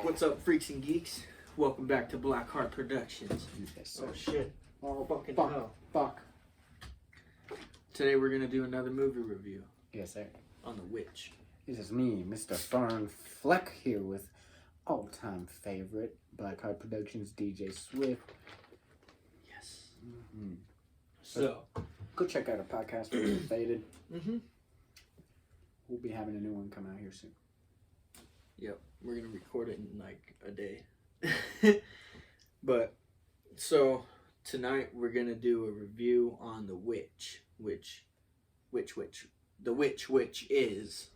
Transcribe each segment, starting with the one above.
What's up, freaks and geeks? Welcome back to Blackheart Productions. Yes, sir. Oh shit. Oh, Fucking fuck. hell. Fuck. Today we're gonna do another movie review Yes, sir. on The Witch. This is me, Mr. Fern Fleck, here with all-time favorite Blackheart Productions DJ Swift. Yes. Mm-hmm. So, Go check out our podcast, Faded. mm-hmm. We'll be having a new one come out here soon. Yep, we're gonna record it in like a day. But, so, tonight we're gonna do a review on The Witch. The Witch, which is...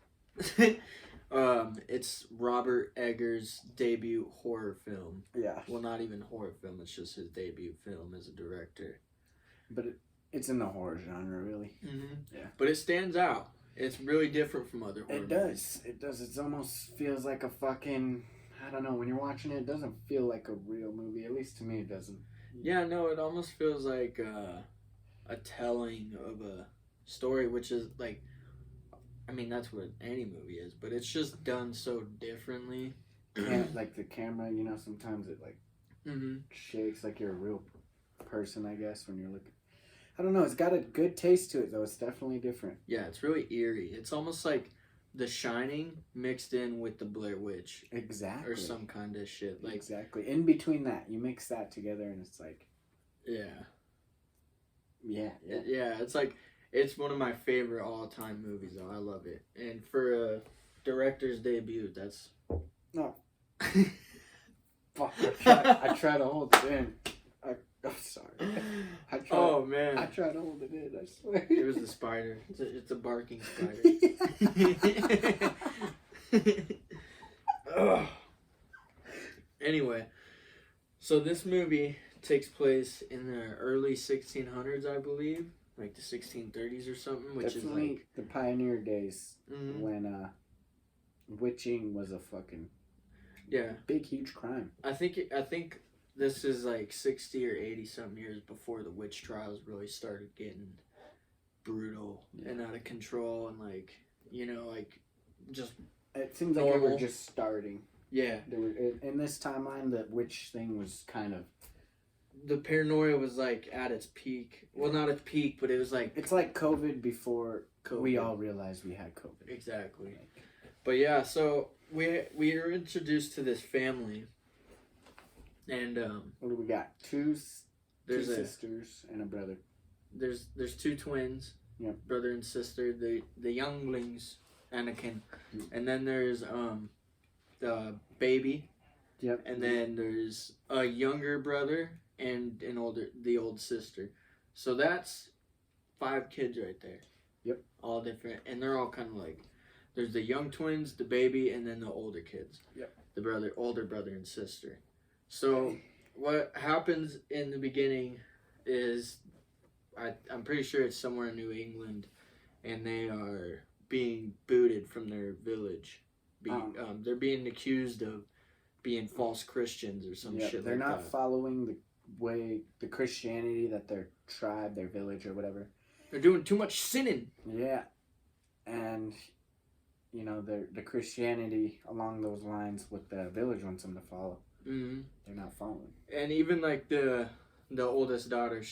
it's Robert Eggers' debut horror film. Yeah. Well, not even horror film, it's just his debut film as a director. But it's in the horror genre, really. Mm-hmm. Yeah. But it stands out. It's really different from other horror movies. It does. It almost feels like a fucking... I don't know, when you're watching it, it doesn't feel like a real movie. At least to me, it doesn't. Yeah, no, it almost feels like a telling of a story, which is like... I mean, that's what any movie is, but it's just done so differently. Like the camera, you know, sometimes it like shakes like you're a real person, I guess, when you're looking. I don't know, it's got a good taste to it, though. It's definitely different. Yeah, it's really eerie. It's almost like The Shining mixed in with the Blair Witch. Exactly. Or some kind of shit. Like, exactly. In between that, you mix that together and it's like... Yeah. Yeah. Yeah, it's like... It's one of my favorite all-time movies, though. I love it. And for a director's debut, that's... No. Fuck, I try to hold it in. I'm sorry. Oh, man. I try to hold it in, I swear. It was the spider. It's a barking spider. Anyway, so this movie takes place in the early 1600s, I believe. Like the 1630s or something, which definitely is like... the pioneer days Mm-hmm. when witching was a fucking big, huge crime. I think this is like 60 or 80 something years before the witch trials really started getting brutal and out of control and like, you know, like just it seems like normal. we were just starting. Yeah. In this timeline, the witch thing was kind of... The paranoia was like at its peak. Well, not its peak, but it was like... It's like COVID before COVID. We all realized we had COVID. Exactly. But yeah, so we were introduced to this family. And what do we got? Two there's sisters and a brother. There's two twins. Yep. Brother and sister, the younglings, Anakin. And then there's the baby. Yep. And then there's a younger brother and the old sister. So that's 5 kids right there. Yep. All different, and they're all kind of like, there's the young twins, the baby, and then the older kids. Yep. The older brother and sister. So what happens in the beginning is, I'm pretty sure it's somewhere in New England, and they are being booted from their village. They're being accused of being false Christians or some shit like that. They're not following the Christianity that their tribe, their village or whatever. They're doing too much sinning. Yeah. And, you know, the Christianity along those lines what the village wants them to follow. Mm-hmm. They're not following. And even like the oldest daughter,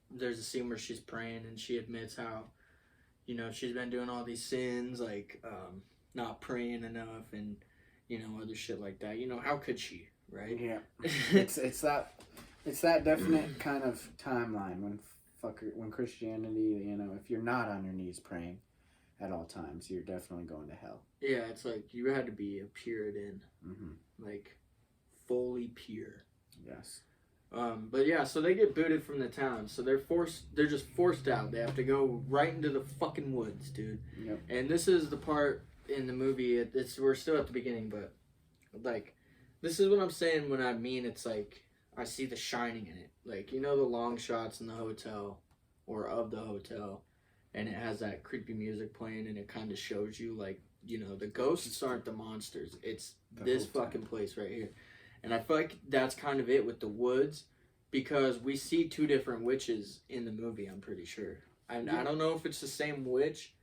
there's a scene where she's praying and she admits how, you know, she's been doing all these sins, like not praying enough and, you know, other shit like that. You know, how could she, right? Yeah. it's that definite kind of timeline when Christianity, you know, if you're not on your knees praying at all times, you're definitely going to hell. Yeah, it's like you had to be a Puritan, like fully pure. Yes. But yeah, so they get booted from the town, so they're just forced out. They have to go right into the fucking woods, dude. Yep. And this is the part in the movie, we're still at the beginning, but like, this is what I'm saying when I mean it's like, I see The Shining in it. Like, you know the long shots in the hotel, or of the hotel, and it has that creepy music playing, and it kind of shows you, like, you know, the ghosts aren't the monsters. It's this fucking place right here. And I feel like that's kind of it with the woods, because we see 2 different witches in the movie, I'm pretty sure. I don't know if it's the same witch,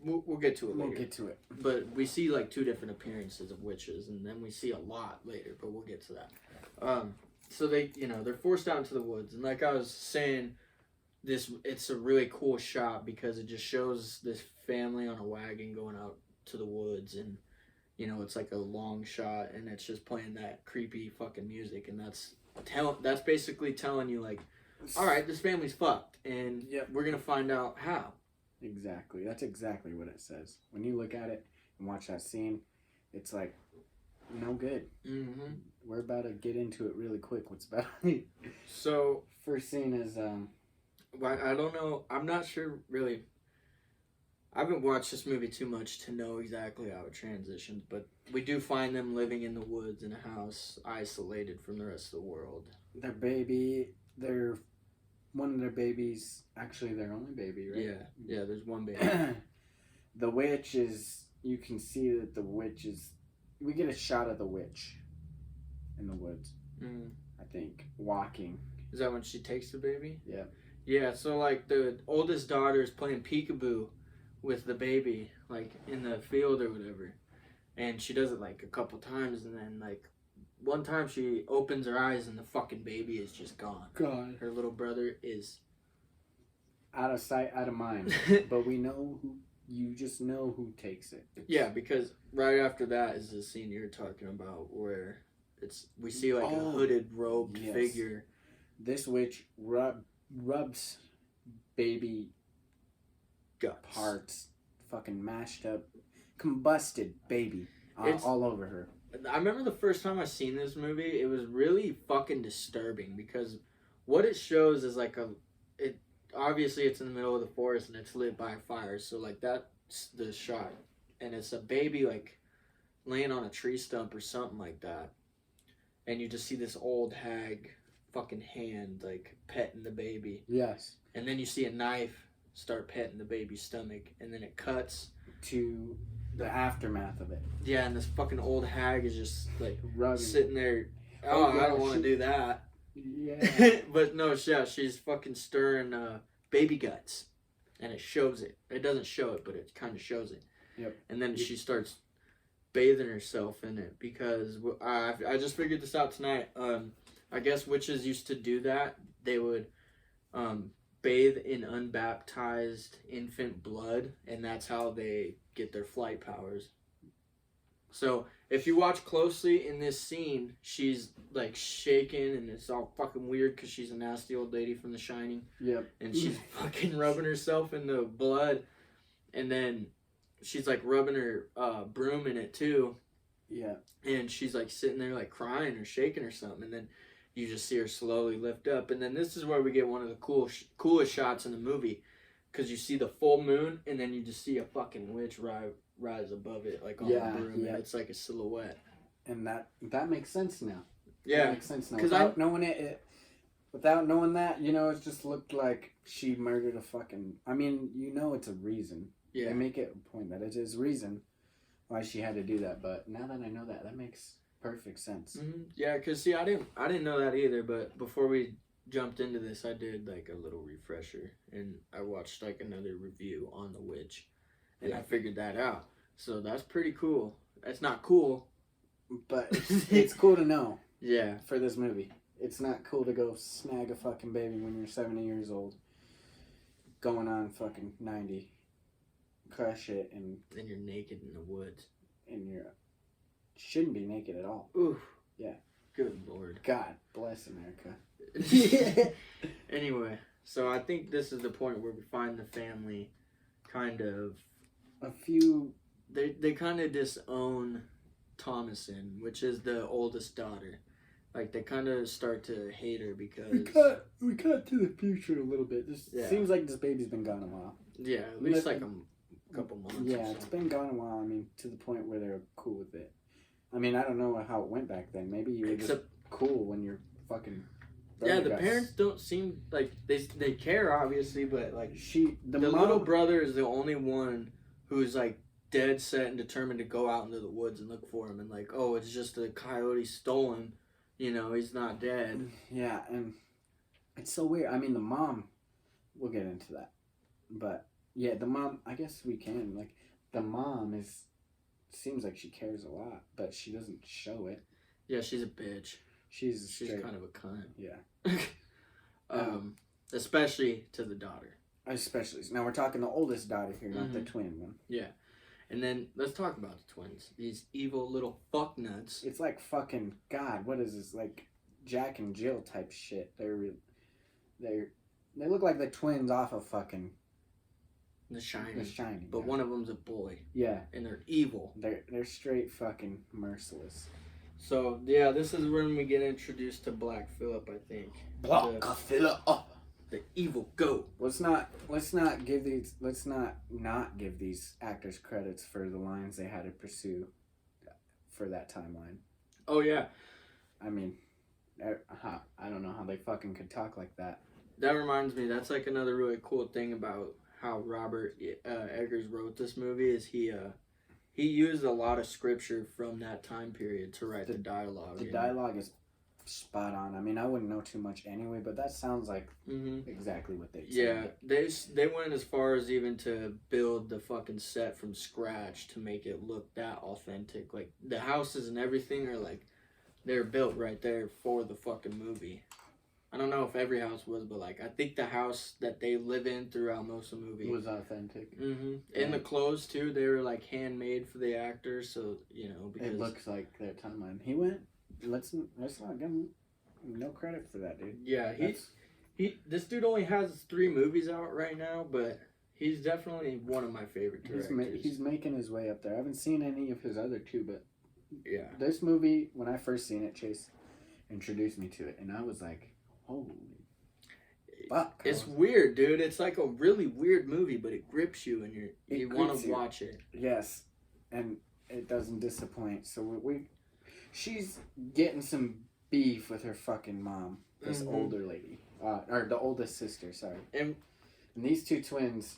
we'll get to it later. We'll get to it. But we see like 2 different appearances of witches, and then we see a lot later. But we'll get to that. So they, they're forced out into the woods, and like I was saying, it's a really cool shot because it just shows this family on a wagon going out to the woods, and it's like a long shot, and it's just playing that creepy fucking music, and that's basically telling you like, all right, this family's fucked, and we're gonna find out how. Exactly. That's exactly what it says. When you look at it and watch that scene, it's like, no good. Mm-hmm. We're about to get into it really quick. What's about So first scene is well, I don't know. I'm not sure really. I haven't watched this movie too much to know exactly how it transitions, but we do find them living in the woods in a house, isolated from the rest of the world. Their one of their babies, actually their only baby, right? Yeah, there's one baby. The witch is, you can see that the witch is, we get a shot of the witch in the woods, I think, walking. Is that when she takes the baby? Yeah. Yeah, so like the oldest daughter is playing peekaboo with the baby, like in the field or whatever. And she does it like a couple times, and then like one time she opens her eyes and the fucking baby is just gone. God. Her little brother is out of sight, out of mind. But we know who, you just know who takes it. Yeah, because right after that is the scene you're talking about where we see like a hooded, robed figure. This witch rubs baby guts, parts, fucking mashed up, combusted baby all over her. I remember the first time I seen this movie, it was really fucking disturbing because what it shows is like obviously it's in the middle of the forest and it's lit by a fire, so like that's the shot, and it's a baby like laying on a tree stump or something like that, and you just see this old hag fucking hand like petting the baby. Yes. And then you see a knife start petting the baby's stomach, and then it cuts to the aftermath of it. Yeah, and this fucking old hag is just like rubbing, sitting there. Oh, I don't want to do that. Yeah. But no, she's fucking stirring baby guts, and it shows it. It doesn't show it, but it kind of shows it. Yep. And then she starts bathing herself in it because I just figured this out tonight. I guess witches used to do that. They would bathe in unbaptized infant blood, and that's how they get their flight powers. So if you watch closely in this scene, she's like shaking, and it's all fucking weird because she's a nasty old lady from The Shining. Yep. And she's fucking rubbing herself in the blood, and then she's like rubbing her broom in it too. Yeah. And she's like sitting there like crying or shaking or something, and then you just see her slowly lift up, and then this is where we get one of the coolest shots in the movie, because you see the full moon, and then you just see a fucking witch rise above it, like on the broom, and it's like a silhouette. And that makes sense now. Yeah, that makes sense now. Without knowing without knowing that, it just looked like she murdered a fucking. I mean, it's a reason. Yeah, they make it a point that it is reason why she had to do that. But now that I know that makes perfect sense. Mm-hmm. Yeah, because see, I didn't know that either, but before we jumped into this, I did like a little refresher, and I watched like another review on The Witch, and I figured that out. So that's pretty cool. That's not cool, but it's cool to know. Yeah. For this movie, it's not cool to go snag a fucking baby when you're 70 years old, going on fucking 90, crush it, and you're naked in the woods, and you shouldn't be naked at all. Oof. Yeah. Good Lord. God bless America. Anyway, so I think this is the point where we find the family kind of they kind of disown Thomason, which is the oldest daughter. Like they kind of start to hate her because we cut to the future a little bit. This seems like this baby's been gone a while. Yeah, at least like a couple months. Yeah, it's been gone a while. I mean, to the point where they're cool with it. I mean, I don't know how it went back then. Maybe you were just cool when you're fucking. Yeah, the parents don't seem like they care, obviously, but like the mom, little brother is the only one who's like dead set and determined to go out into the woods and look for him, and like, oh, it's just a coyote stole him. He's not dead. Yeah, and it's so weird. I mean, the mom, we'll get into that, but Yeah, the mom. I guess we can. Like, the mom seems like she cares a lot, but she doesn't show it. Yeah, she's a bitch. She's kind of a cunt. Yeah. Especially to the daughter. Especially now, we're talking the oldest daughter here, not the twin one. Yeah, and then let's talk about the twins. These evil little fuck nuts. It's like fucking God. What is this? Like Jack and Jill type shit. They look like the twins off of fucking The Shining. The Shining. But one of them's a boy. Yeah. And they're evil. They're straight fucking merciless. So yeah, this is when we get introduced to Black Phillip, I think. Black Phillip. The evil goat. Let's not not give these actors credits for the lines they had to pursue for that timeline. Oh yeah. I mean, I don't know how they fucking could talk like that. That reminds me, that's like another really cool thing about how Robert Eggers wrote this movie is he used a lot of scripture from that time period to write the dialogue. The dialogue is spot on. I mean, I wouldn't know too much anyway, but that sounds like exactly what they said. Yeah, they went as far as even to build the fucking set from scratch to make it look that authentic. Like, the houses and everything are like, they're built right there for the fucking movie. I don't know if every house was, but like, I think the house that they live in throughout most of the movie was authentic. Yeah. And the clothes too, they were like handmade for the actors, so because it looks like their timeline. He went. Let's not give him no credit for that, dude. Yeah, this dude only has 3 movies out right now, but he's definitely one of my favorite directors. He's making his way up there. I haven't seen any of his other 2, but yeah, this movie, when I first seen it, Chase introduced me to it, and I was like, holy fuck. It's weird, dude. It's like a really weird movie, but it grips you and you want to watch it. Yes, and it doesn't disappoint. So she's getting some beef with her fucking mom, this older lady, or the oldest sister, sorry. And these 2 twins,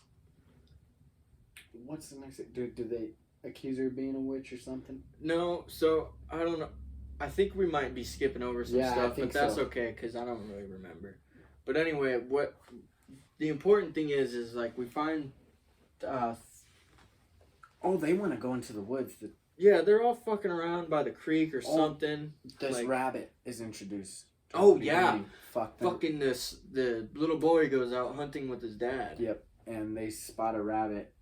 what's the next, do they accuse her of being a witch or something? No, so, I don't know. I think we might be skipping over some stuff, but that's okay, because I don't really remember. But anyway, what the important thing is like, we find... they want to go into the woods. Yeah, they're all fucking around by the creek or something. This rabbit is introduced. Oh, yeah. Fucking the little boy goes out hunting with his dad. Yep, and they spot a rabbit,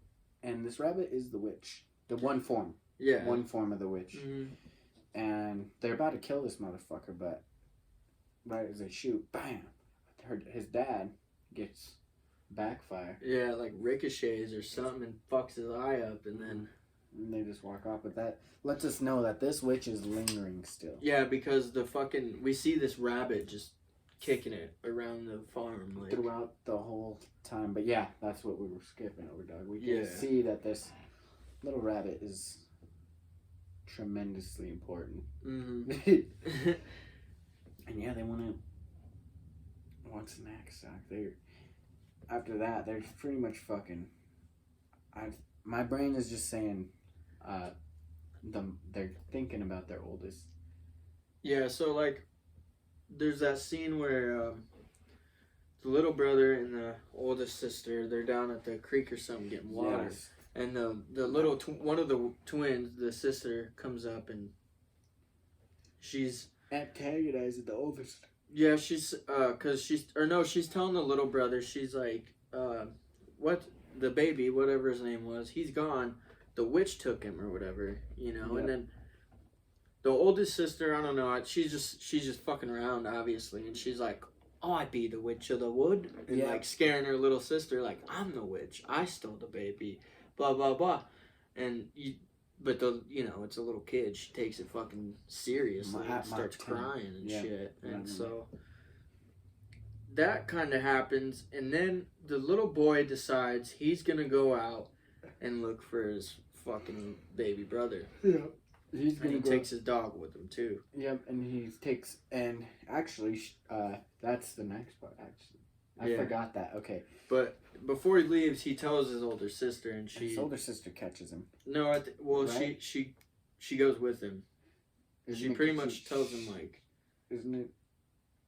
and this rabbit is the witch. The one form. Yeah. One form of the witch. And they're about to kill this motherfucker, but right as they shoot, bam! His dad gets backfire. Yeah, like ricochets or something and fucks his eye up, and then... And they just walk off. But that lets us know that this witch is lingering still. Yeah, because we see this rabbit just kicking it around the farm. Like, throughout the whole time. But yeah, that's what we were skipping over, dog. We can see that this little rabbit is tremendously important. And yeah, they want to... What's next, Doc? After that, they're pretty much fucking... My brain is just saying... they're thinking about their oldest. Yeah, so like, there's that scene where the little brother and the oldest sister, they're down at the creek or something getting water. Yes. And the little one of the twins, the sister, comes up and she's antagonizing the oldest. Yeah, she's she's telling the little brother, she's like, what the baby, whatever his name was, he's gone. The witch took him or whatever, Yep. And then the oldest sister, I don't know, she's just fucking around, obviously, and she's like, oh, I be the witch of the wood, and like scaring her little sister, like, I'm the witch, I stole the baby, blah blah blah, and it's a little kid, she takes it fucking seriously and starts crying and shit, and so that kind of happens, and then the little boy decides he's gonna go out and look for his fucking baby brother. Yeah. He takes his dog with him too. Yep, and actually, that's the next part. Actually, I forgot that. Okay, but before he leaves, he tells his older sister, and his older sister catches him. No, right? she goes with him. She pretty much tells him, isn't it?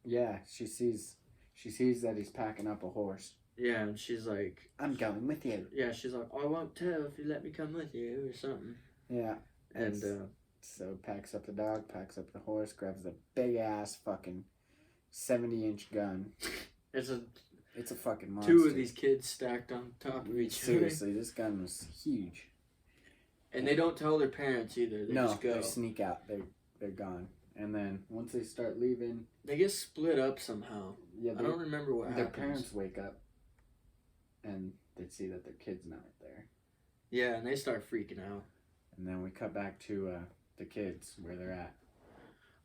Yeah, she sees that he's packing up a horse. Yeah, and she's like, I'm going with you. Yeah, she's like, I won't tell if you let me come with you or something. Yeah. And so packs up the dog, packs up the horse, grabs the big ass fucking 70-inch gun. It's a fucking monster. 2 of these kids stacked on top of each other. Seriously, this gun was huge. And they don't tell their parents either. They just go. They sneak out. They're gone. And then once they start leaving, they get split up somehow. Yeah, I don't remember what happens. Their parents wake up and they see that their kid's not there. Yeah, and they start freaking out. And then we cut back to the kids where they're at.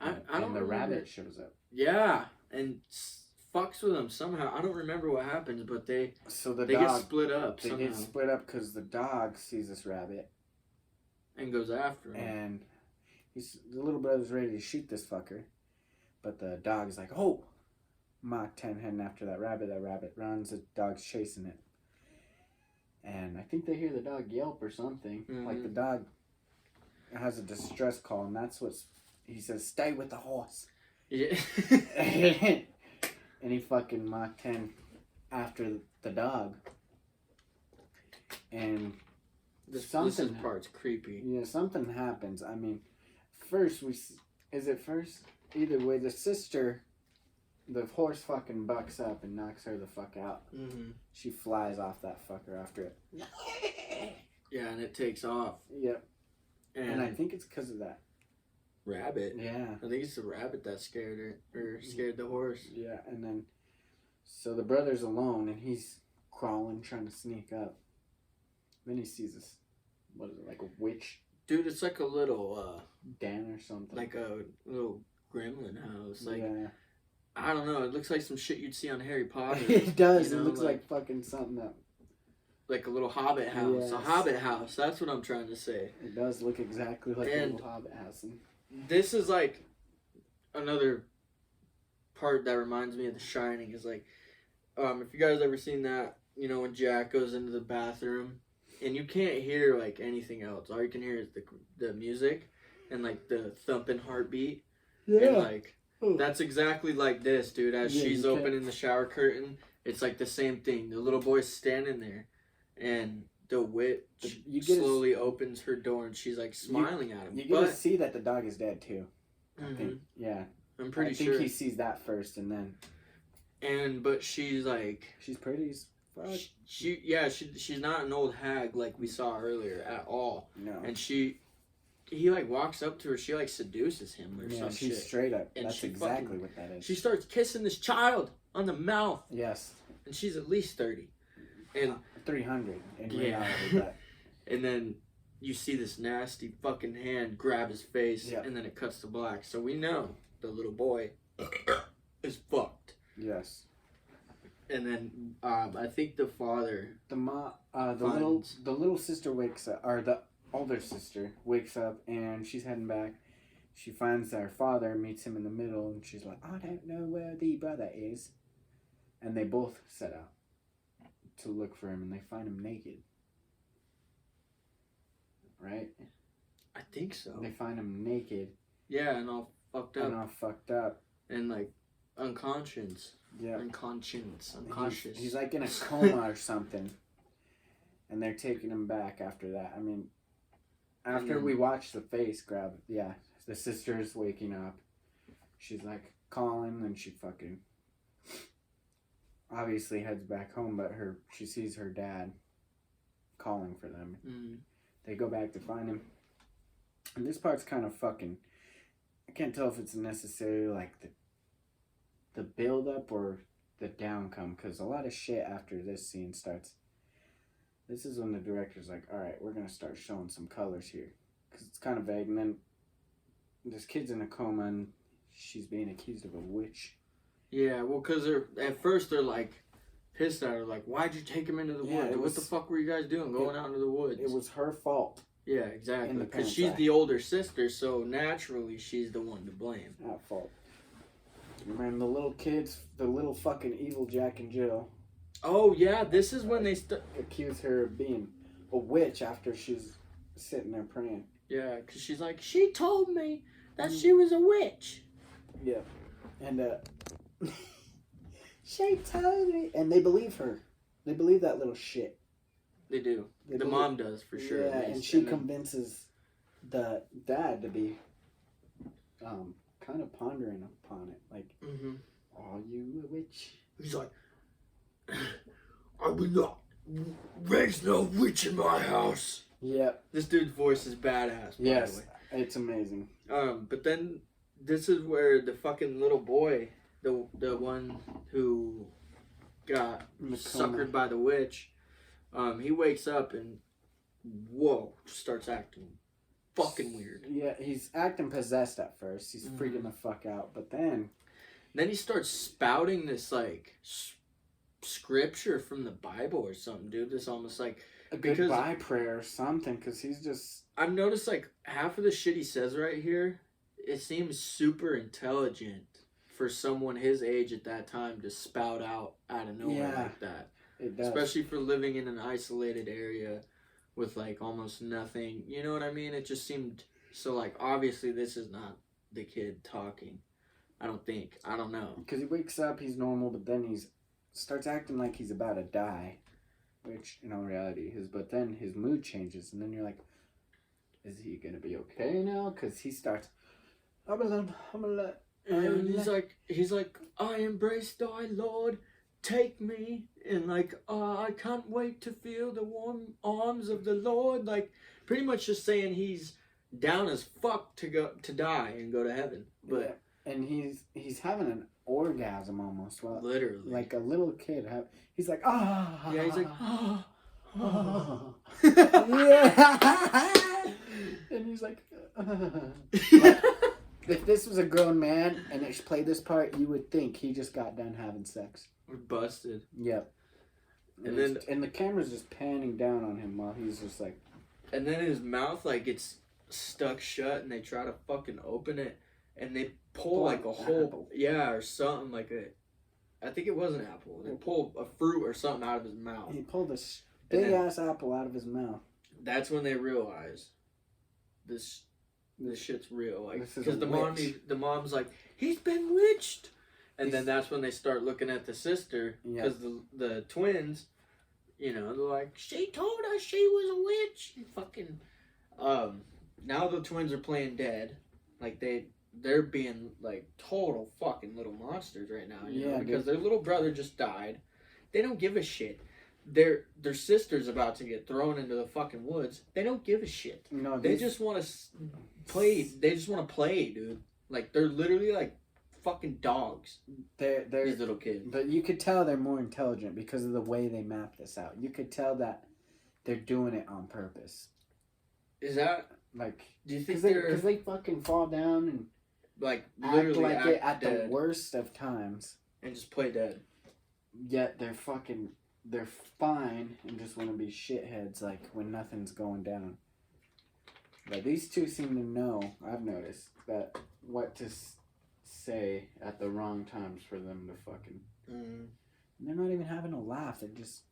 I don't the remember. Rabbit shows up. Yeah, and fucks with them somehow. I don't remember what happens, but they dog, get split up. They get split up because the dog sees this rabbit and goes after him. And the little brother's ready to shoot this fucker, but the dog's like, "Oh!" Mach 10 heading after that rabbit. That rabbit runs. The dog's chasing it, and I think they hear the dog yelp or something. Mm-hmm. Like the dog has a distress call, and that's what he says. Stay with the horse. Yeah. And he fucking Mach 10 after the dog. And this part's creepy. Yeah, something happens. I mean, first either way, the sister, the horse fucking bucks up and knocks her the fuck out. Mm-hmm. She flies off that fucker after it. Yeah, and it takes off. Yep. And I think it's because of that rabbit. Yeah. I think it's the rabbit that scared her, or scared the horse. Yeah, and then, so the brother's alone, and he's crawling, trying to sneak up. Then he sees this, what is it, like a witch? Dude, it's like a little, den or something. Like a little gremlin house. Like, yeah. I don't know, it looks like some shit you'd see on Harry Potter. It does, you know? It looks like fucking something that... Like a little hobbit house. Yes. A hobbit house, that's what I'm trying to say. It does look exactly like a little hobbit house. This is like another part that reminds me of The Shining is like, if you guys ever seen that, you know, when Jack goes into the bathroom and you can't hear like anything else. All you can hear is the music and like the thumping heartbeat. Yeah. And like that's exactly like this, dude. As she's opening the shower curtain, it's like the same thing. The little boy's standing there and the witch slowly opens her door and she's like smiling at him. You get to see that the dog is dead too. Mm-hmm. I think. Yeah. I'm pretty sure. I think he sees that first and then. But she's like. She's pretty as fuck. She's not an old hag like we saw earlier at all. No. And he like walks up to her. She like seduces him or some shit. She's straight up. And that's exactly what that is. She starts kissing this child on the mouth. Yes. And she's at least 30. And 300 in reality. But... And then you see this nasty fucking hand grab his face, and then it cuts to black. So we know the little boy is fucked. Yes. And then I think the father, the little sister wakes up, or the older sister wakes up, and she's heading back. She finds that her father, meets him in the middle, and she's like, "I don't know where the brother is," and they both set out to look for him, and they find him naked. Right? I think so. They find him naked. Yeah, and all fucked up. And like unconscious. Yeah. Unconscious. He's like in a coma or something. And they're taking him back after that. I mean, after we watch the face grab, the sister's waking up. She's like calling, and she fucking obviously heads back home, but she sees her dad calling for them. Mm. They go back to find him. And this part's kind of fucking... I can't tell if it's necessarily like the build-up or the downcome, because a lot of shit after this scene starts. This is when the director's like, alright, we're going to start showing some colors here. Because it's kind of vague. And then this kid's in a coma, and she's being accused of a witch. Yeah, well, because at first they're like pissed at her, like, why'd you take him into the woods? What the fuck were you guys doing going out into the woods? It was her fault. Yeah, exactly. Because she's the older sister, so naturally she's the one to blame. At fault. And the little kids, the little fucking evil Jack and Jill. Oh, yeah, this is when they accuse her of being a witch after she's sitting there praying. Yeah, because she's like, she told me that she was a witch. Yeah. And, she told me. And they believe her. They believe that little shit. They do. The mom does, for sure. Yeah, and she convinces the dad to be kind of pondering upon it. Like, are you a witch? He's like, I will not raise no witch in my house. Yep. This dude's voice is badass, by yes, the way. It's amazing. But then this is where the fucking little boy, the one who got suckered by the witch, he wakes up and starts acting fucking weird. Yeah, he's acting possessed at first. He's freaking the fuck out, but then he starts spouting this like scripture from the Bible or something, dude. This almost like a goodbye prayer or something, because he's just... I've noticed like half of the shit he says right here, it seems super intelligent for someone his age at that time to spout out of nowhere like that. It does. Especially for living in an isolated area with like almost nothing. You know what I mean? It just seemed so like obviously this is not the kid talking. I don't think. I don't know. Because he wakes up, he's normal, but then he starts acting like he's about to die. Which, in all reality, is. But then his mood changes, and then you're like, is he going to be okay now? Because he starts, I'm gonna let... And he's like, I embrace thy Lord, take me. And like, I can't wait to feel the warm arms of the Lord. Like, pretty much just saying he's down as fuck to die and go to heaven. But and he's having an orgasm almost. Well, literally, like a little kid. He's like, yeah, he's like, yeah, and he's like, if this was a grown man and it played this part, you would think he just got done having sex. We're busted. Yep. And the camera's just panning down on him while he's just like, and then his mouth like gets stuck shut, and they try to fucking open it, and they pull like a whole apple. or something like I think it was an apple. They pull a fruit or something out of his mouth. He pulled a big ass apple out of his mouth. That's when they realize this shit's real, like, because the mom's like, he's been witched, and then that's when they start looking at the sister, because the twins, you know, they're like, she told us she was a witch. And fucking, now the twins are playing dead, like they're being like total fucking little monsters right now, you know, because their little brother just died. They don't give a shit. Their sister's about to get thrown into the fucking woods. They don't give a shit. No, they just want to play. They just want to play, dude. Like, they're literally like fucking dogs. They're these little kids. But you could tell they're more intelligent because of the way they map this out. You could tell that they're doing it on purpose. Is that like? Do you think because they fucking fall down and like literally act like it at the worst of times and just play dead? Yet they're fine and just want to be shitheads like when nothing's going down. But these two seem to know, I've noticed, that what to say at the wrong times for them to fucking... They're not even having a laugh. They're just...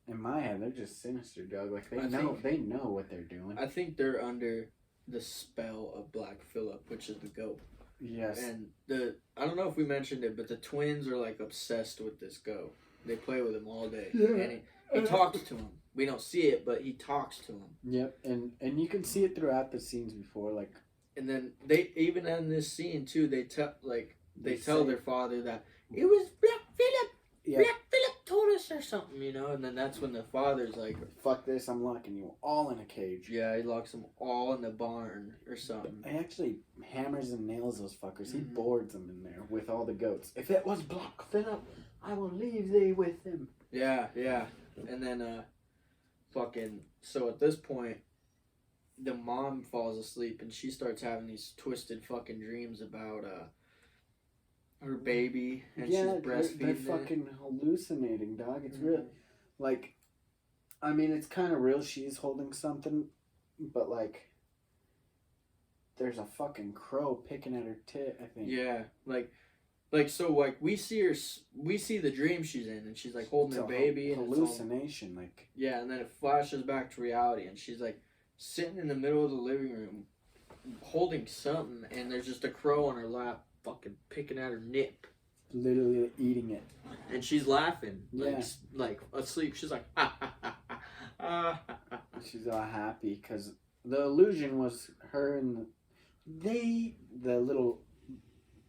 In my head, they're just sinister, dog. Like, they know what they're doing. I think they're under the spell of Black Phillip, which is the goat. Yes. And I don't know if we mentioned it, but the twins are like obsessed with this goat. They play with him all day. Yeah. And he talks to him. We don't see it, but he talks to him. Yep. And you can see it throughout the scenes before, like. And then they even in this scene too, they tell their father that it was Black Phillip. Yeah. Black Phillip told us or something, you know. And then that's when the father's like, "Fuck this! I'm locking you all in a cage." Yeah, he locks them all in the barn or something. He actually hammers and nails those fuckers. He boards them in there with all the goats. If it was Black Phillip, I will leave thee with him. Yeah, yeah. And then, so at this point, the mom falls asleep and she starts having these twisted fucking dreams about, her baby, and she's breastfeeding they're fucking hallucinating, dog. It's real. Like, I mean, it's kind of real. She's holding something, but, like, there's a fucking crow picking at her tit, I think. Yeah, so, we see the dream she's in, and she's, like, holding her baby. Hallucination, like. Yeah, and then it flashes back to reality, and she's, like, sitting in the middle of the living room, holding something, and there's just a crow on her lap, fucking picking at her nip. literally eating it. And she's laughing, Yeah. like asleep. She's like, ha ha ha ha. She's all happy because the illusion was her and the little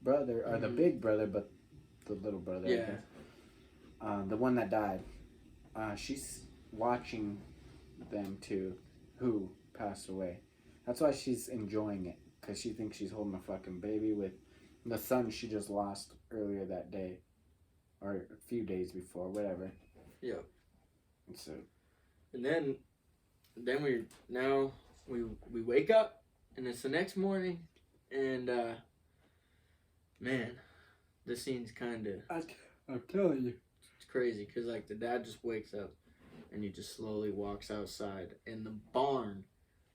brother, or the big brother, but the little brother, I guess. The one that died. She's watching them two who passed away. That's why she's enjoying it, because she thinks she's holding a fucking baby with the son she just lost earlier that day, or a few days before, whatever. Yep. So, and then we wake up, and it's the next morning, and man, this scene's kind of. I'm telling you, it's crazy because like the dad just wakes up, and he just slowly walks outside, and the barn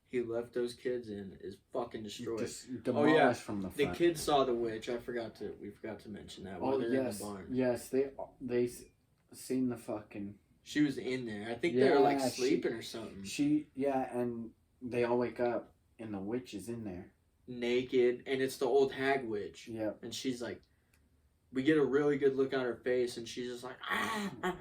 he left those kids in is fucking destroyed. Just demolished from the front. The kids saw the witch. We forgot to mention that while they're in the barn. Yes, they seen the fucking. She was in there. I think they were like sleeping or something. And they all wake up, and the witch is in there, naked, and it's the old hag witch. Yep. And she's like, we get a really good look on her face, and she's just like, ah.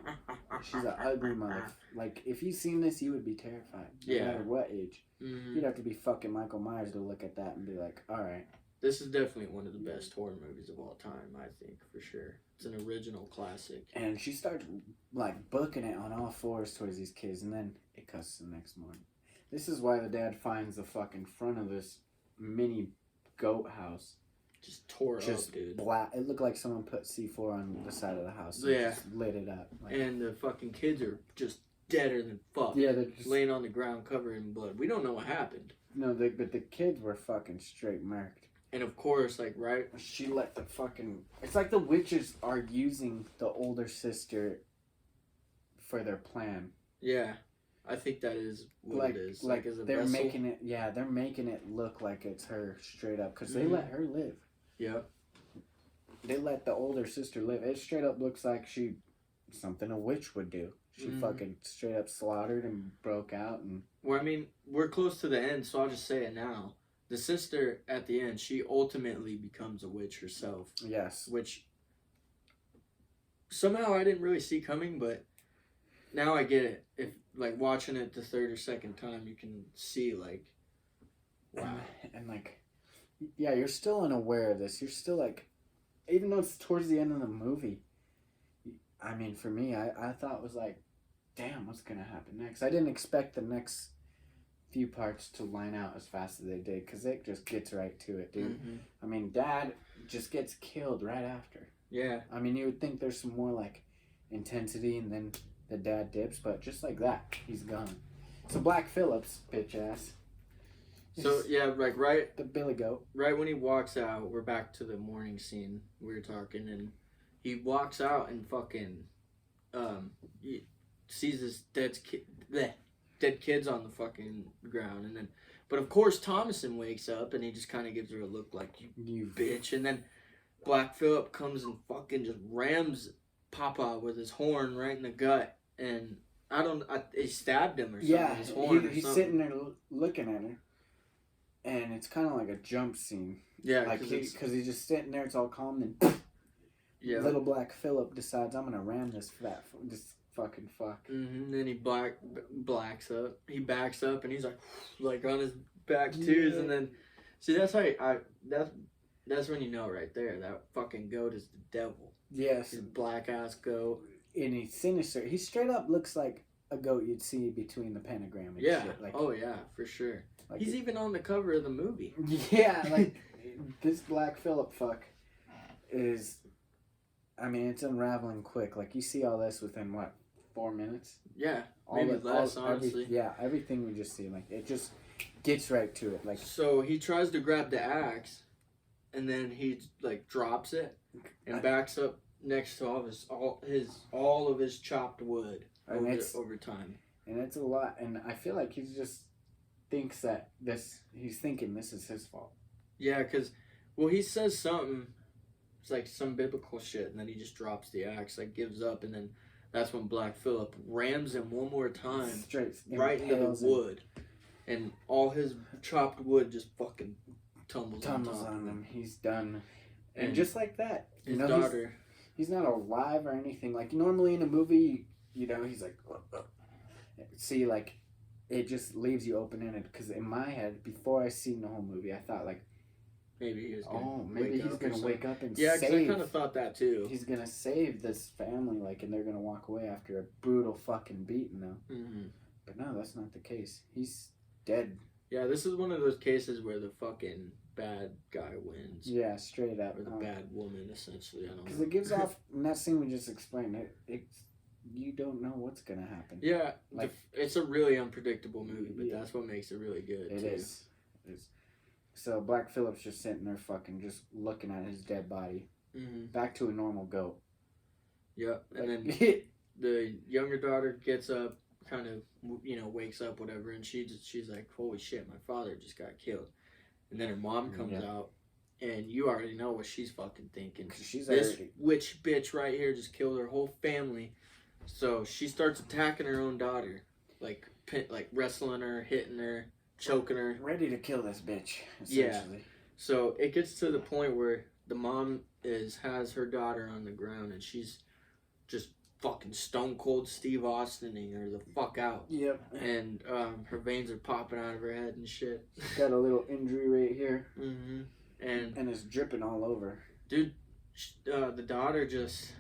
She's an ugly mother. Like, if you seen this, you would be terrified. No matter what age. Mm-hmm. You'd have to be fucking Michael Myers to look at that and be like, all right. This is definitely one of the best horror movies of all time, I think, for sure. It's an original classic. And she starts, like, booking it on all fours towards these kids, and then it cuts to the next morning. This is why the dad finds the fucking front of this mini goat house. Just tore up, dude. Black. It looked like someone put C4 on the side of the house. And just lit it up. Like, and the fucking kids are just deader than fuck. Yeah, they're just laying on the ground covered in blood. We don't know what happened. No, but the kids were fucking straight murked. And of course, like, right? She let the fucking. It's like the witches are using the older sister for their plan. Yeah. I think that is what it is. Like as a they're vessel. making it. Yeah, they're making it look like it's her straight up because they let her live. Yep. They let the older sister live. It straight up looks like something a witch would do. She fucking straight up slaughtered and broke out and. Well, I mean, we're close to the end, so I'll just say it now. The sister at the end, she ultimately becomes a witch herself. Yes. Which somehow I didn't really see coming, but now I get it. If like watching it the third or second time, you can see like, wow. And like, yeah, you're still unaware of this. You're still like, even though it's towards the end of the movie. I mean, for me, I thought it was like, damn, what's gonna happen next? I didn't expect the next few parts to line out as fast as they did, because it just gets right to it, dude. Mm-hmm. I mean, Dad just gets killed right after. Yeah. I mean, you would think there's some more like intensity, and then the dad dips, but just like that, he's gone. So Black Phillips, bitch ass. So yeah, like right, the Billy Goat. Right when he walks out, we're back to the morning scene we were talking, and he walks out and fucking, he sees his dead kids on the fucking ground, and then, but of course Thomason wakes up and he just kind of gives her a look like you bitch, and then Black Phillip comes and fucking just rams Papa with his horn right in the gut, and he stabbed him or something. Yeah, his horn he's something. sitting there looking at her, and it's kind of like a jump scene. Yeah, like because he's just sitting there, it's all calm, and little Black Phillip decides, I'm gonna ram this fucking fuck. Mm-hmm. Then he blacks up. He backs up and he's like on his back too. And then see that's how that's when you know right there that fucking goat is the devil. Yes, His black ass goat. And he's sinister. He straight up looks like a goat you'd see between the pentagram and shit. Like, oh yeah, for sure. Like he's even on the cover of the movie. Yeah, like this Black Phillip fuck is. I mean, it's unraveling quick. Like you see all this within what, 4 minutes? Yeah, maybe less, honestly. Everything we just see, like it just gets right to it. Like so, he tries to grab the axe, and then he like drops it and backs up next to all of his chopped wood over time. And it's a lot. And I feel like he just thinks that he's thinking this is his fault. Yeah, because he says something. It's like some biblical shit, and then he just drops the axe, like gives up, and then that's when Black Phillip rams him one more time, right into the wood, and all his chopped wood just fucking tumbles on him. He's done, and just like that, his daughter, He's not alive or anything. Like, normally in a movie, you know, he's like, see, like, it just leaves you open-ended. Because in my head, before I seen the whole movie, I thought, like, maybe he was gonna maybe he's going to wake up and yeah, save. because I kind of thought that, too. He's going to save this family, like, and they're going to walk away after a brutal fucking beating them. Mm-hmm. But no, that's not the case. He's dead. Yeah, this is one of those cases where the fucking bad guy wins. Yeah, straight up. Or the bad woman, essentially. I don't know. Because it gives off, in that scene we just explained, you don't know what's going to happen. Yeah, like, it's a really unpredictable movie, but that's what makes it really good, It is. So Black Phillip's just sitting there fucking just looking at his dead body. Mm-hmm. Back to a normal goat. Yep, and then the younger daughter gets up, kind of, you know, wakes up, whatever, and she's like, holy shit, my father just got killed. And then her mom comes out, and you already know what she's fucking thinking. She's this witch bitch right here just killed her whole family. So she starts attacking her own daughter, like wrestling her, hitting her, choking her. Ready to kill this bitch, essentially. Yeah. So it gets to the point where the mom has her daughter on the ground, and she's just fucking stone cold Steve Austining her the fuck out. Yep. And her veins are popping out of her head and shit. Got a little injury right here. Mm-hmm. And it's dripping all over. Dude, the daughter just,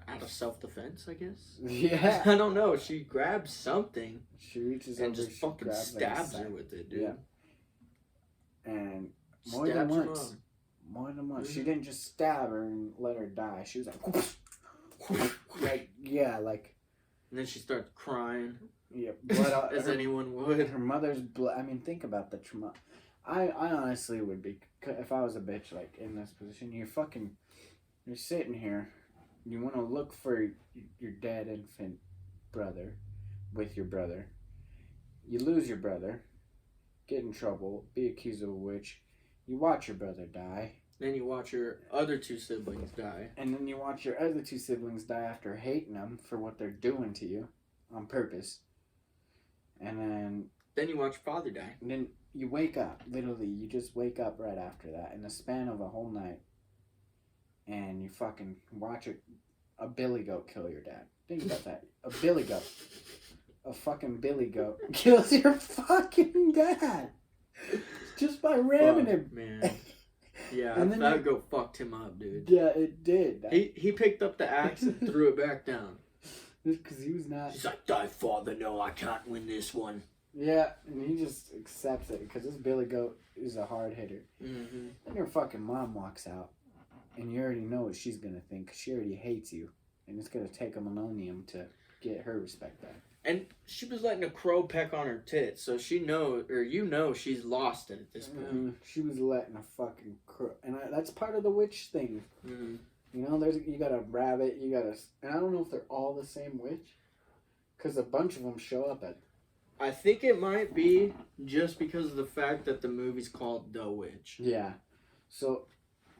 out of self-defense, I guess? Yeah. I don't know. She grabs something. She reaches and over, just fucking stabs her with it, dude. Yeah. And more than once. More than once. Mm-hmm. She didn't just stab her and let her die. She was like, yeah, like. And then she starts crying. Yeah, blood as anyone would. Her mother's blood. I mean, think about the trauma. I honestly would be, if I was a bitch, like, in this position. You're sitting here. You want to look for your dead infant brother with your brother. You lose your brother. Get in trouble. Be accused of a witch. You watch your brother die. Then you watch your other two siblings die. And then you watch your other two siblings die after hating them for what they're doing to you on purpose. And then you watch father die. And then you wake up. Literally, you just wake up right after that in the span of a whole night. And you fucking watch a billy goat kill your dad. Think about that. A billy goat. A fucking billy goat kills your fucking dad. Just by ramming him. Man. Yeah, and then that goat fucked him up, dude. Yeah, it did. He picked up the axe and threw it back down. Because he was not... He's like, die, father, no, I can't win this one. Yeah, and he just accepts it because this billy goat is a hard hitter. Mm-hmm. Then your fucking mom walks out, and you already know what she's going to think because she already hates you. And it's going to take a millennium to get her respect back. And she was letting a crow peck on her tits, so she knows, or you know, she's lost it at this point. Mm-hmm. She was letting a fucking crow, and that's part of the witch thing. Mm-hmm. You know, you got a rabbit, and I don't know if they're all the same witch, because a bunch of them show up at. I think it might be just because of the fact that the movie's called The Witch. Yeah, so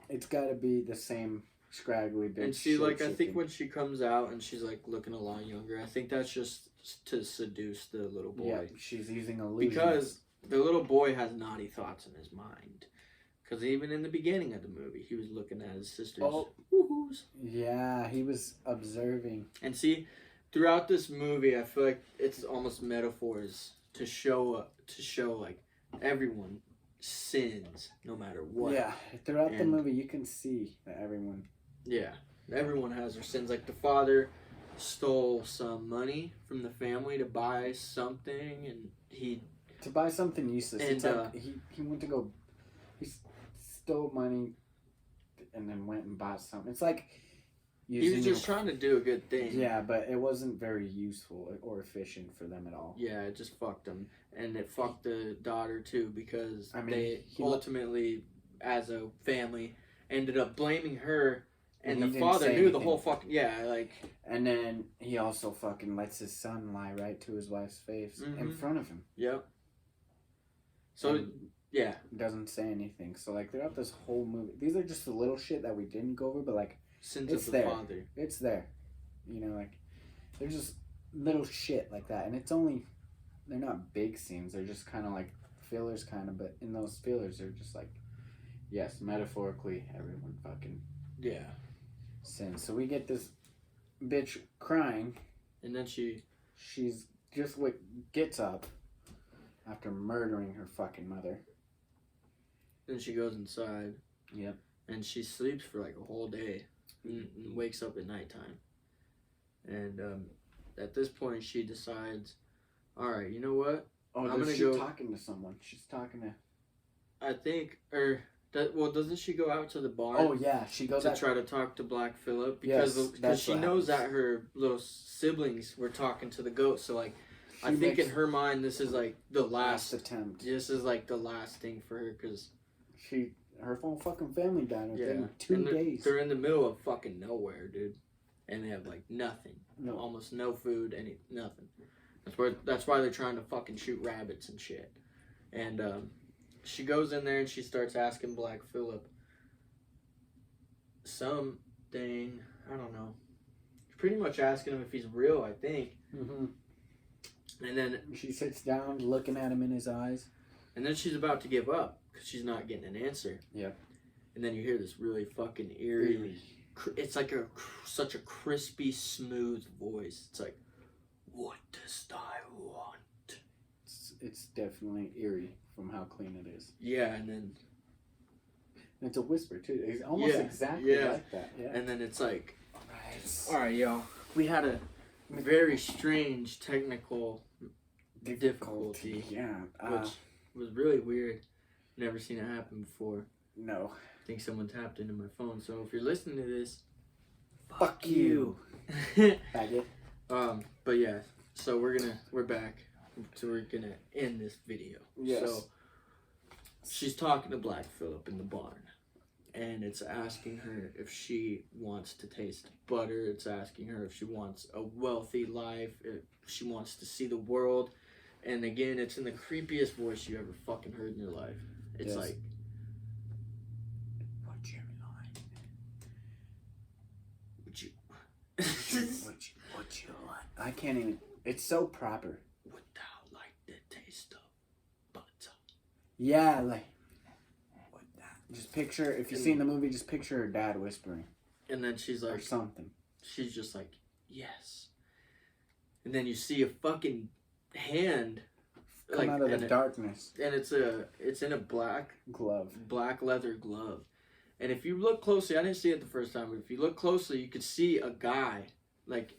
it's got to be the same scraggly bitch. And she, like, I think when she comes out and she's like looking a lot younger, I think that's just to seduce the little boy. Yeah, she's using illusions. Because the little boy has naughty thoughts in his mind. Because even in the beginning of the movie, he was looking at his sister's woohoos. Yeah, he was observing. And see, throughout this movie, I feel like it's almost metaphors to show like everyone sins no matter what. Yeah, throughout the movie, you can see that everyone. Yeah, everyone has their sins. Like the father stole some money from the family to buy something, and to buy something useless. And it's like he went to go. He stole money, and then went and bought something. It's like he was just trying to do a good thing. Yeah, but it wasn't very useful or efficient for them at all. Yeah, it just fucked them, and it fucked the daughter too because they ultimately, as a family, ended up blaming her. And the father knew the whole fucking... Yeah, like... And then he also fucking lets his son lie right to his wife's face in front of him. Yep. So, yeah. Doesn't say anything. So, like, throughout this whole movie... These are just the little shit that we didn't go over, but, like... Sins of the father. It's there. You know, like... They're just little shit like that. And it's only... They're not big scenes. They're just kind of, like, fillers kind of. But in those fillers, they're just, like... Yes, metaphorically, everyone fucking... Yeah. Sin. So we get this bitch crying. And then she's just gets up after murdering her fucking mother. Then she goes inside. Yep. And she sleeps for like a whole day and wakes up at nighttime. And at this point, she decides, all right, you know what? Oh, I'm gonna she's go. Talking to someone. She's talking to. I think, doesn't she go out to the barn? Oh yeah, she goes to try to talk to Black Phillip because she knows that her little siblings were talking to the goat. So like, I think in her mind, this is like the last attempt. This is like the last thing for her because her whole fucking family died within 2 days. They're in the middle of fucking nowhere, dude, and they have like nothing, almost no food, nothing. That's why they're trying to fucking shoot rabbits and shit. And she goes in there and she starts asking Black Phillip something. I don't know. She's pretty much asking him if he's real, I think. Mm-hmm. And then she sits down, looking at him in his eyes. And then she's about to give up because she's not getting an answer. Yep. And then you hear this really fucking eerie. It's like such a crispy, smooth voice. It's like, what dost thou want? It's definitely eerie from how clean it is. Yeah, and then it's a whisper too. It's almost exactly like that. Yeah. And then it's like, all right, y'all. We had a very strange technical difficulty. Yeah. Which was really weird. Never seen it happen before. No. I think someone tapped into my phone. So if you're listening to this, fuck you. Faggot. But yeah, so we're back. So we're gonna end this video. Yes. So she's talking to Black Phillip in the barn. And it's asking her if she wants to taste butter. It's asking her if she wants a wealthy life, if she wants to see the world. And again, it's in the creepiest voice you ever fucking heard in your life. It's like, would you like? Would you? Would you like? I can't even. It's so proper. Would thou like the taste of butter? Yeah, like. Just picture, if you've seen the movie, just picture her dad whispering. And then she's like... Or something. She's just like, yes. And then you see a fucking hand... Come out of the darkness. And it's in a black... glove. Black leather glove. And if you look closely, I didn't see it the first time, but if you look closely, you could see a guy, like,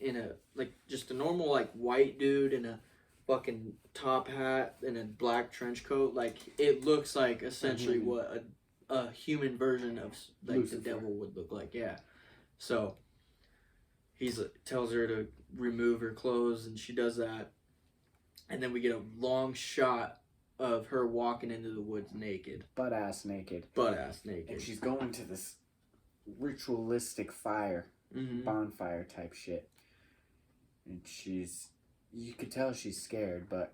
just a normal, like, white dude in a fucking top hat and a black trench coat. Like, it looks like, essentially, what a human version of like Lucifer. The devil would look like. Yeah. So he's tells her to remove her clothes and she does that, and then we get a long shot of her walking into the woods naked, butt ass naked, and she's going to this ritualistic fire, bonfire type shit, and you could tell she's scared, but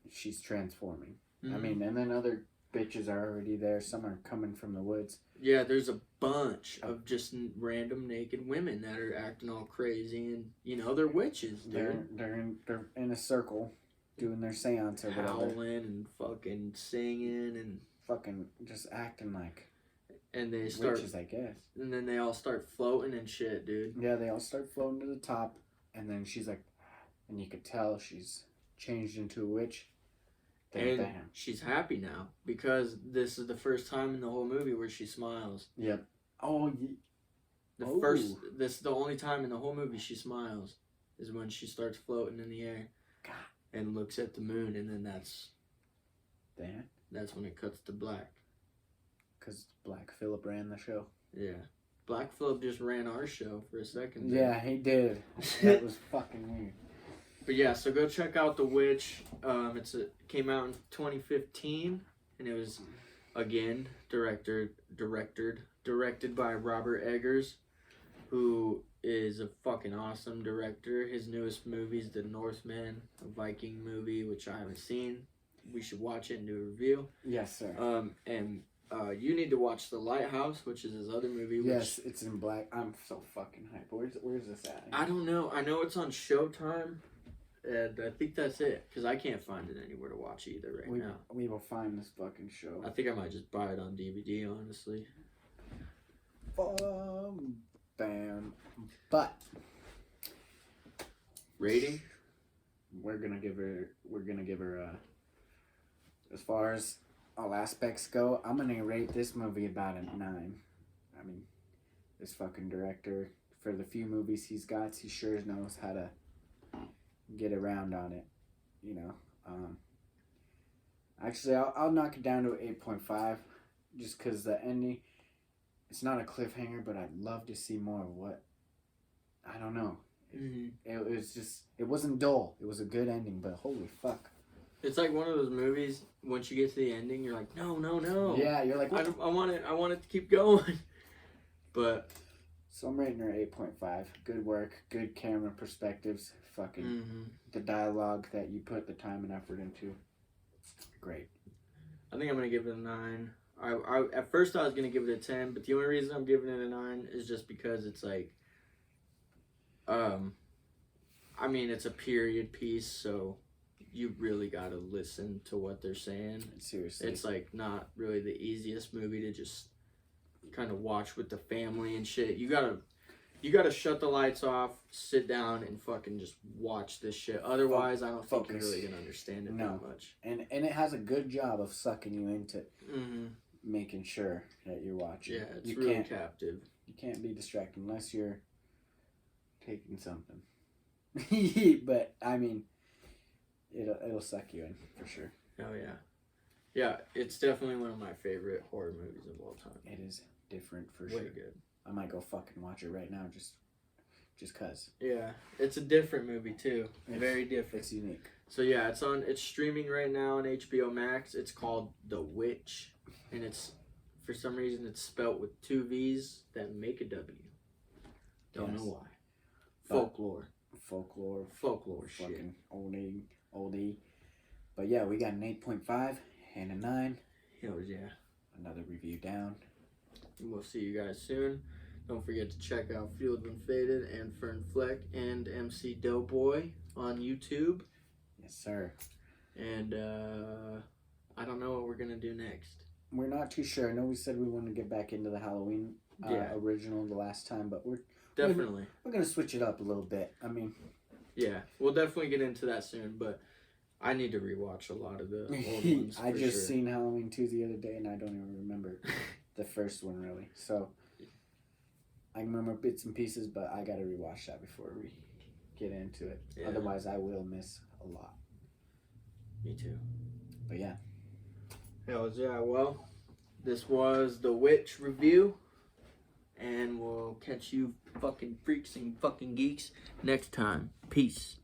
she's transforming. I mean, and then other bitches are already there. Some are coming from the woods. Yeah, there's a bunch of just random naked women that are acting all crazy, and they're witches. Dude. They're in a circle, doing their seance or whatever. Howling and fucking singing and fucking just acting like. And they start witches, I guess. And then they all start floating and shit, dude. Yeah, they all start floating to the top, and then she's like, and you could tell she's changed into a witch. And she's happy now because this is the first time in the whole movie where she smiles. Yep. Oh. This is the only time in the whole movie she smiles is when she starts floating in the air. God. And looks at the moon, and then that's when it cuts to black. Because Black Phillip ran the show. Yeah. Black Phillip just ran our show for a second. Yeah, he did. That was fucking weird. But yeah, so go check out The Witch. It came out in 2015, and it was, again, directed by Robert Eggers, who is a fucking awesome director. His newest movie is The Northman, a Viking movie, which I haven't seen. We should watch it and do a review. Yes, sir. And you need to watch The Lighthouse, which is his other movie. Yes, it's in black. I'm so fucking hyped. Where's this at? I don't know. I know it's on Showtime. And I think that's it, because I can't find it anywhere to watch either now. We will find this fucking show. I think I might just buy it on DVD, honestly. Bam. But rating. We're gonna give her as far as all aspects go, I'm gonna rate this movie about a 9. I mean, this fucking director, for the few movies he's got, he sure knows how to get around on it, you know. Actually, I'll knock it down to 8.5, just because the ending, it's not a cliffhanger, but I'd love to see more of what, I don't know. It was just, it wasn't dull. It was a good ending, but holy fuck. It's like one of those movies, once you get to the ending, you're like, no. Yeah, you're like, I want it to keep going. But. So I'm rating her 8.5. Good work, good camera perspectives, fucking the dialogue that you put the time and effort into. Great. I think I'm going to give it a 9. I at first I was going to give it a 10, but the only reason I'm giving it a 9 is just because it's like, I mean, it's a period piece, so you really got to listen to what they're saying. Seriously. It's like not really the easiest movie to just kind of watch with the family and shit. You gotta shut the lights off, sit down, and fucking just watch this shit. Otherwise, I don't think you're really gonna understand it that much. And it has a good job of sucking you into making sure that you're watching. Yeah, it's really captive. You can't be distracted unless you're taking something. But I mean, it'll suck you in for sure. Oh yeah, yeah. It's definitely one of my favorite horror movies of all time. It is different for Way sure. Good. I might go fucking watch it right now, just cause. Yeah, it's a different movie too. Very different. It's unique. So yeah, it's streaming right now on HBO Max. It's called The Witch, and it's, for some reason, it's spelt with 2 V's that make a W. Don't know why. Folklore shit. Fucking oldie. But yeah, we got an 8.5 and a 9. Hell yeah. Another review down. And we'll see you guys soon. Don't forget to check out Field When Faded and Fern Fleck and MC Doughboy on YouTube. Yes, sir. And I don't know what we're gonna do next. We're not too sure. I know we said we wanted to get back into the Halloween original the last time, but we're gonna switch it up a little bit. I mean, yeah, we'll definitely get into that soon. But I need to rewatch a lot of the old ones. I just seen Halloween 2 the other day, and I don't even remember the first one really. So I can remember bits and pieces, but I gotta rewatch that before we get into it. Yeah. Otherwise, I will miss a lot. Me too. But yeah. Hells yeah. Well, this was the Witch review, and we'll catch you fucking freaks and fucking geeks next time. Peace.